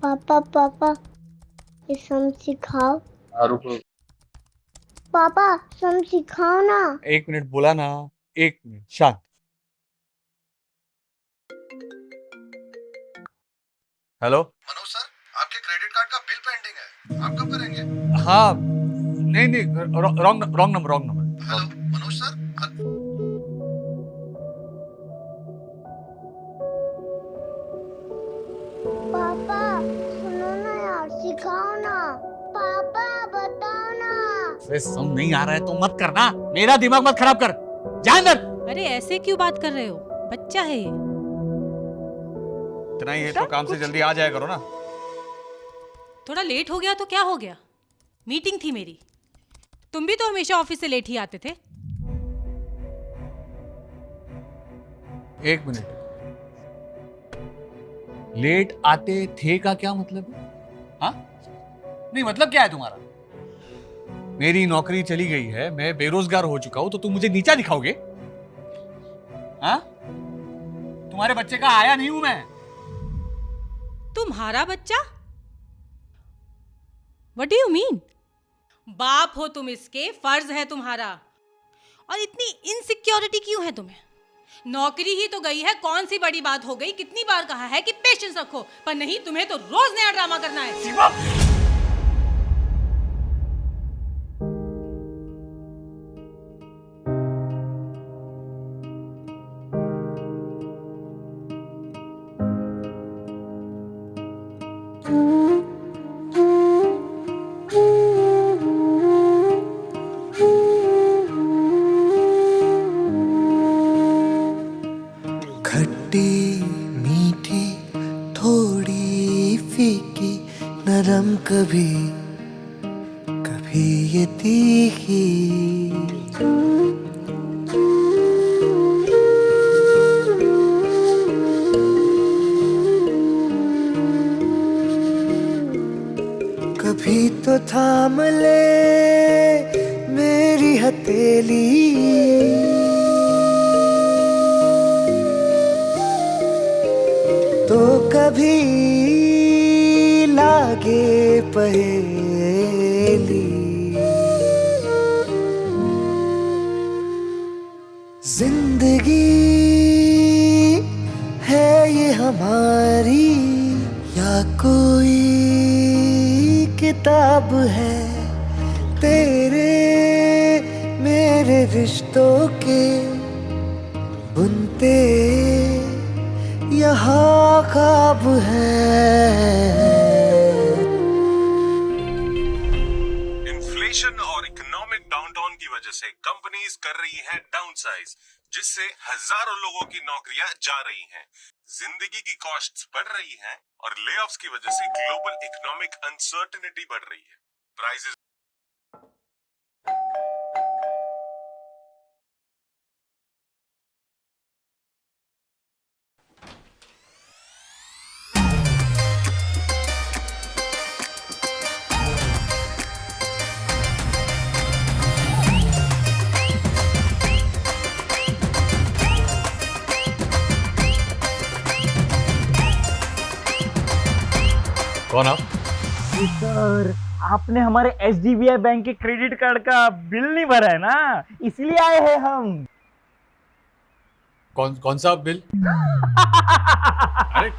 पापा पापा ये सम सिखाओ। रुको। पापा सम सिखाओ ना। 1 मिनट बोला ना, 1 मिनट शांत। हेलो। मनोज सर, आपके क्रेडिट कार्ड का बिल पेंडिंग है, आप कब करेंगे? हाँ, नहीं wrong number. Hello Manoj sir, पापा सुनो ना यार, सिखाओ ना। पापा बताओ ना। अरे सम नहीं आ रहा है तो मत करना, मेरा दिमाग मत खराब कर। जा अंदर। अरे ऐसे क्यों बात कर रहे हो? बच्चा है ये। इतना ही है तो काम से जल्दी आ जाया करो ना। थोड़ा लेट हो गया तो क्या हो गया? मीटिंग थी मेरी। तुम भी तो हमेशा ऑफिस से लेट ही आते थे। 1 मिनट। लेट आते थे का क्या मतलब है? हाँ? नहीं मतलब क्या है तुम्हारा? मेरी नौकरी चली गई है, मैं बेरोजगार हो चुका हूं, तो तुम मुझे नीचा दिखाओगे? हाँ? तुम्हारे बच्चे का आया नहीं हूं मैं। तुम्हारा बच्चा? What do you mean? बाप हो तुम इसके, फर्ज है तुम्हारा। और इतनी इनसिक्योरिटी क्यों है तुम्हें? नौकरी ही तो गई है, कौन सी बड़ी बात हो गई? कितनी बार कहा है कि पेशेंस रखो, पर नहीं, तुम्हें तो रोज नया ड्रामा करना है। खट्टी मीठी थोड़ी फीकी नरम कभी कभी ये तीखी। कभी तो थाम ले मेरी हथेली, तो कभी लागे पहेली। जिंदगी है ये हमारी या कोई किताब है तेरे मेरे रिश्तों के बुनते यहाँ ख्वाब है। इन्फ्लेशन और इकोनॉमिक डाउनटाउन की वजह से कंपनीज कर रही हैं डाउनसाइज, जिससे हजारों लोगों की नौकरियां जा रही हैं। जिंदगी की कॉस्ट्स बढ़ रही हैं और लेऑफ्स की वजह से ग्लोबल इकोनॉमिक अनसर्टेनिटी बढ़ रही है। प्राइसेस कौन आप? सर आपने हमारे SDBI बैंक के क्रेडिट कार्ड का बिल नहीं भरा है ना, इसलिए आए हैं हम। कौन सा बिल? अरे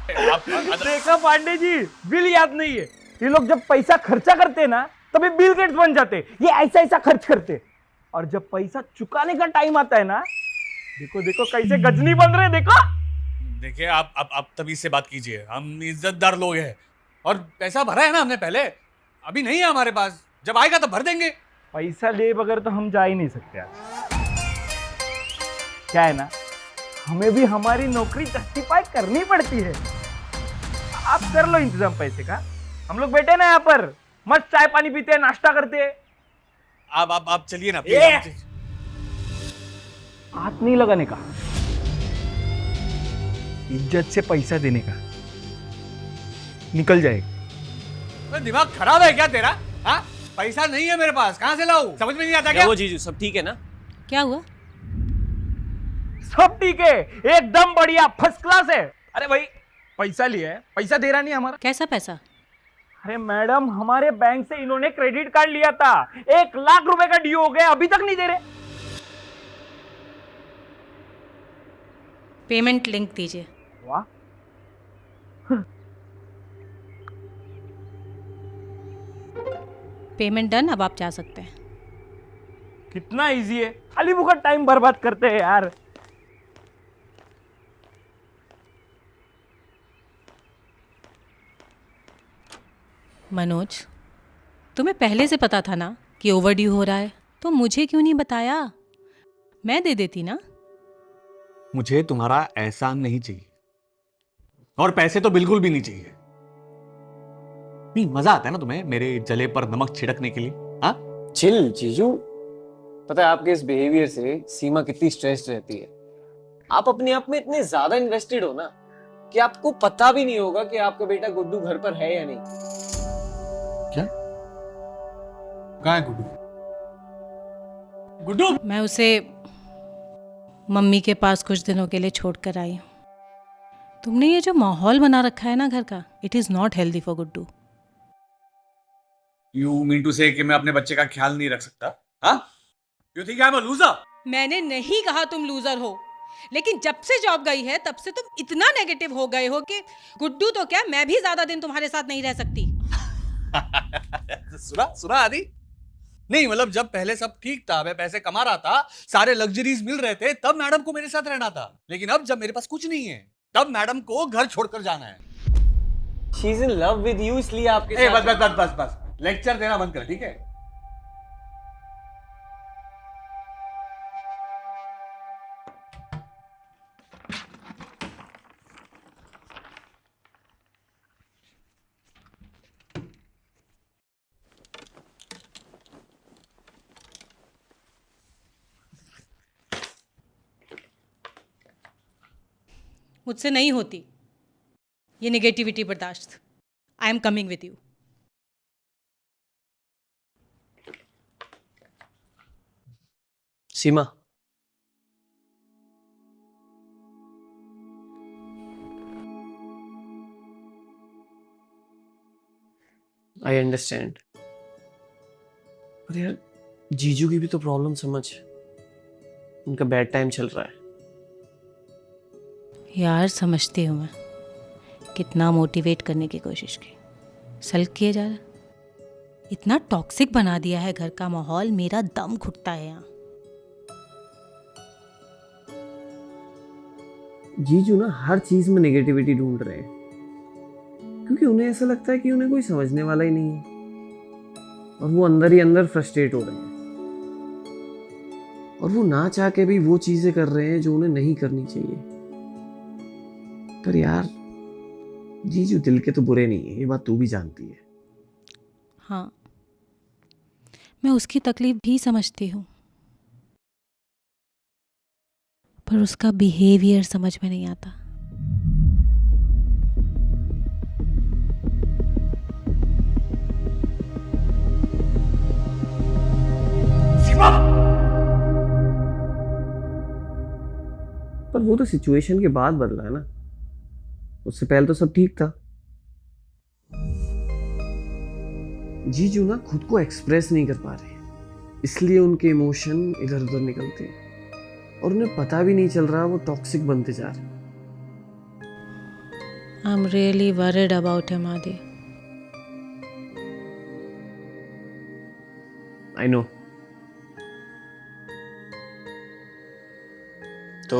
देखा पांडे जी, बिल याद नहीं है। ये लोग जब पैसा खर्चा करते हैं ना, तभी बिल गेट्स बन जाते। ये ऐसा ऐसा खर्च करते, और जब पैसा चुकाने का टाइम आता है ना, देखो देखो कैसे गजनी बन रहे। देखो देखिए, आप तभी से बात कीजिए, हम इज्जतदार लोग हैं और पैसा भरा है ना हमने पहले, अभी नहीं है हमारे पास, जब आएगा तो भर देंगे। पैसा ले बगैर तो हम जा ही नहीं सकते यार। क्या है ना, हमें भी हमारी नौकरी जस्टिफाई करनी पड़ती है। आप कर लो इंतजाम पैसे का, हम लोग बैठे ना यहाँ पर, मस्त चाय पानी पीते हैं, नाश्ता करते हैं। आप चलिए ना। हाथ नहीं लगाने का, इज्जत से पैसा देने का। निकल जाएगा। दिमाग खराब है क्या तेरा? हाँ, पैसा नहीं है मेरे पास, कहाँ से लाऊं? समझ में नहीं आता क्या? वो जीजू सब ठीक है ना? क्या हुआ? सब ठीक है, एकदम बढ़िया, फर्स्ट क्लास है। अरे भाई पैसा लिया है, पैसा दे रहा नहीं हमारा। कैसा पैसा? अरे मैडम, हमारे बैंक से इन्होंने क्रेडिट कार्ड लिया था, 1 लाख रुपए का ड्यू हो गया, अभी तक नहीं दे रहे। पेमेंट लिंक दीजिए। वाह, पेमेंट डन, अब आप जा सकते हैं। कितना इजी है, खाली फुकट टाइम बर्बाद करते हैं यार। मनोज, तुम्हें पहले से पता था ना कि ओवरड्यू हो रहा है, तो मुझे क्यों नहीं बताया? मैं दे देती ना। मुझे तुम्हारा एहसान नहीं चाहिए, और पैसे तो बिल्कुल भी नहीं चाहिए। नहीं, मजा आता है ना तुम्हें मेरे जले पर नमक छिड़कने के लिए? हाँ, चिल जीजू, पता है आपके इस बिहेवियर से सीमा कितनी स्ट्रेस्ड रहती है। आप अपने आप में इतने ज्यादा इन्वेस्टेड हो ना कि आपको पता भी नहीं होगा कि आपका बेटा गुड्डू घर पर है या नहीं। क्या? कहाँ है गुड्डू? गुड्डू? मैं उसे मम्मी के पास कुछ दिनों के लिए छोड़ कर आई हूँ। तुमने ये जो माहौल बना रखा है ना घर का, it is not healthy for Guddu. You mean to say कि मैं अपने बच्चे का ख्याल नहीं रख सकता? हाँ? You think I am a loser? मैंने नहीं कहा तुम लूजर हो, लेकिन जब से जॉब गई है तब से तुम इतना नेगेटिव हो गए हो कि गुड्डू तो क्या, मैं भी ज्यादा दिन तुम्हारे साथ नहीं रह सकती। सुना आदि? नहीं, मतलब जब पहले सब ठीक था, मैं पैसे कमा रहा था, सारे लग्जरीज मिल रहे थे, तब मैडम को मेरे साथ रहना था। लेकिन अब जब मेरे पास कुछ नहीं है, तब मैडम को घर छोड़कर जाना है। She is in love with you, इसलिए आपके ए, साथ। बस बस बस बस बस, लेक्चर देना बंद कर, ठीक है? मुझसे नहीं होती ये नेगेटिविटी बर्दाश्त। I am coming with you. Seema, I understand, पर यार जीजू की भी तो प्रॉब्लम समझ। उनका बैड टाइम चल रहा है। यार समझती हूँ मैं, कितना मोटिवेट करने की कोशिश की, सल्क किए जा रहा। इतना टॉक्सिक बना दिया है घर का माहौल, मेरा दम घुटता है यहाँ। जीजू ना हर चीज में नेगेटिविटी ढूंढ रहे हैं, क्योंकि उन्हें ऐसा लगता है कि उन्हें कोई समझने वाला ही नहीं है, और वो अंदर ही अंदर फ्रस्ट्रेट हो रहे हैं, और वो ना चाह के भी वो चीजें कर रहे हैं जो उन्हें नहीं करनी चाहिए। पर यार जीजू दिल के तो बुरे नहीं है, ये बात तू भी जानती है। हाँ, मैं उसकी तकलीफ भी समझती हूँ, पर उसका बिहेवियर समझ में नहीं आता। पर वो तो सिचुएशन के बाद बदला है ना, उससे पहले तो सब ठीक था। जीजू ना खुद को एक्सप्रेस नहीं कर पा रहे, इसलिए उनके इमोशन इधर उधर निकलते हैं, और उन्हें पता भी नहीं चल रहा वो टॉक्सिक बनते जा रहे हैं। I am really worried about him आदि। I know. तो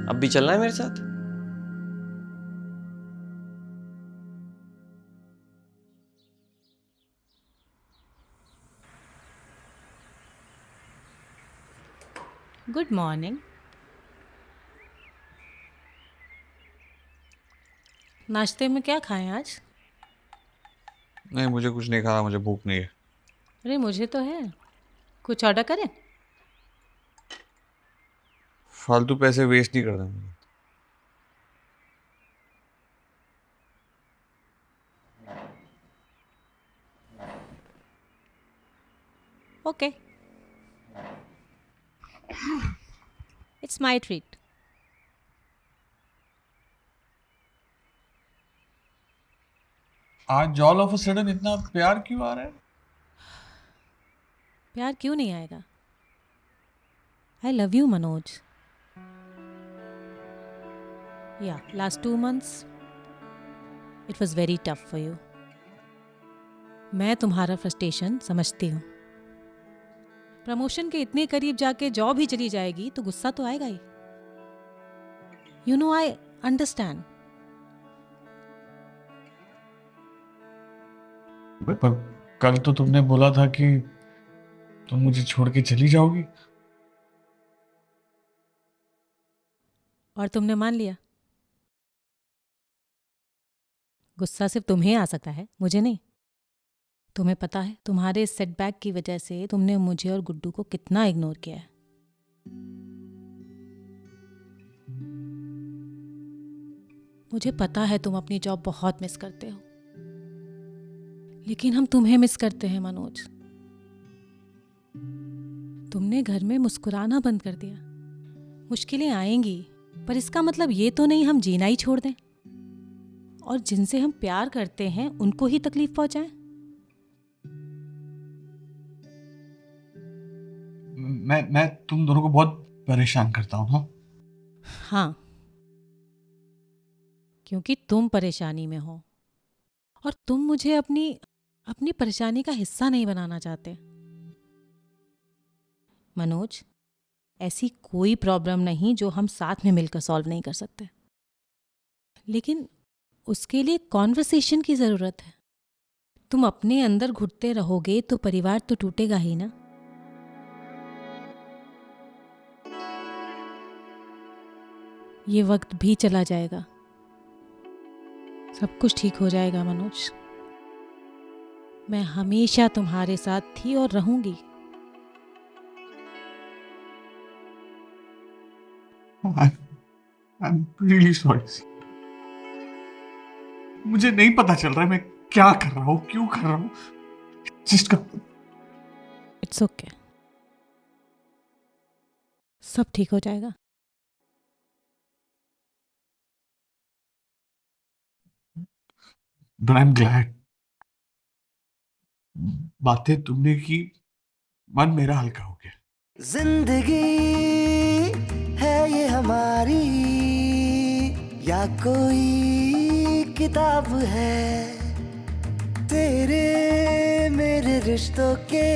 अब भी चलना है मेरे साथ? Good morning. नाश्ते में क्या खाएं आज? नहीं, मुझे कुछ नहीं खाना, मुझे भूख नहीं है। अरे मुझे तो है, कुछ ऑर्डर करें? फालतू पैसे वेस्ट नहीं करना मुझे। Okay, it's my treat. आज ऑल ऑफ अ सडन इतना प्यार क्यों आ रहा है? प्यार क्यों नहीं आएगा? I love you Manoj. या last 2 months it was very tough for you. मैं तुम्हारा फ्रस्ट्रेशन समझती हूँ। प्रमोशन के इतने करीब जाके जॉब ही चली जाएगी तो गुस्सा तो आएगा ही। You know I understand. पर कल तो तुमने बोला था कि तुम मुझे छोड़ के चली जाओगी। और तुमने मान लिया। गुस्सा सिर्फ तुम्हें आ सकता है, मुझे नहीं। तुम्हें पता है तुम्हारे सेटबैक की वजह से तुमने मुझे और गुड्डू को कितना इग्नोर किया है। मुझे पता है तुम अपनी जॉब बहुत मिस करते हो, लेकिन हम तुम्हें मिस करते हैं मनोज। तुमने घर में मुस्कुराना बंद कर दिया। मुश्किलें आएंगी, पर इसका मतलब ये तो नहीं हम जीना ही छोड़ दें और जिनसे हम प्यार करते हैं उनको ही तकलीफ पहुंचाएं। मैं तुम दोनों को बहुत परेशान करता हूँ ना? हाँ, क्योंकि तुम परेशानी में हो और तुम मुझे अपनी परेशानी का हिस्सा नहीं बनाना चाहते। मनोज, ऐसी कोई प्रॉब्लम नहीं जो हम साथ में मिलकर सॉल्व नहीं कर सकते, लेकिन उसके लिए कॉन्वर्सेशन की जरूरत है। तुम अपने अंदर घुटते रहोगे तो परिवार तो टूटेगा ही ना। ये वक्त भी चला जाएगा, सब कुछ ठीक हो जाएगा मनोज। मैं हमेशा तुम्हारे साथ थी और रहूंगी। I'm really sorry। मुझे नहीं पता चल रहा है मैं क्या कर रहा हूँ, क्यों कर रहा हूँ। जिसका इट्स ओके, सब ठीक हो जाएगा। But I'm glad। बातें तुमने की, मन मेरा हल्का हो गया। जिंदगी है ये हमारी या कोई किताब है, तेरे मेरे रिश्तों के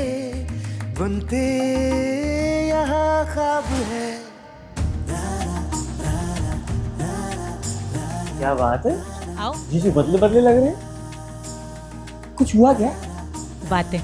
बुनते यहाँ ख्वाब है। क्या बात है? आओ, जीजू बदले बदले लग रहे हैं। कुछ हुआ क्या? बातें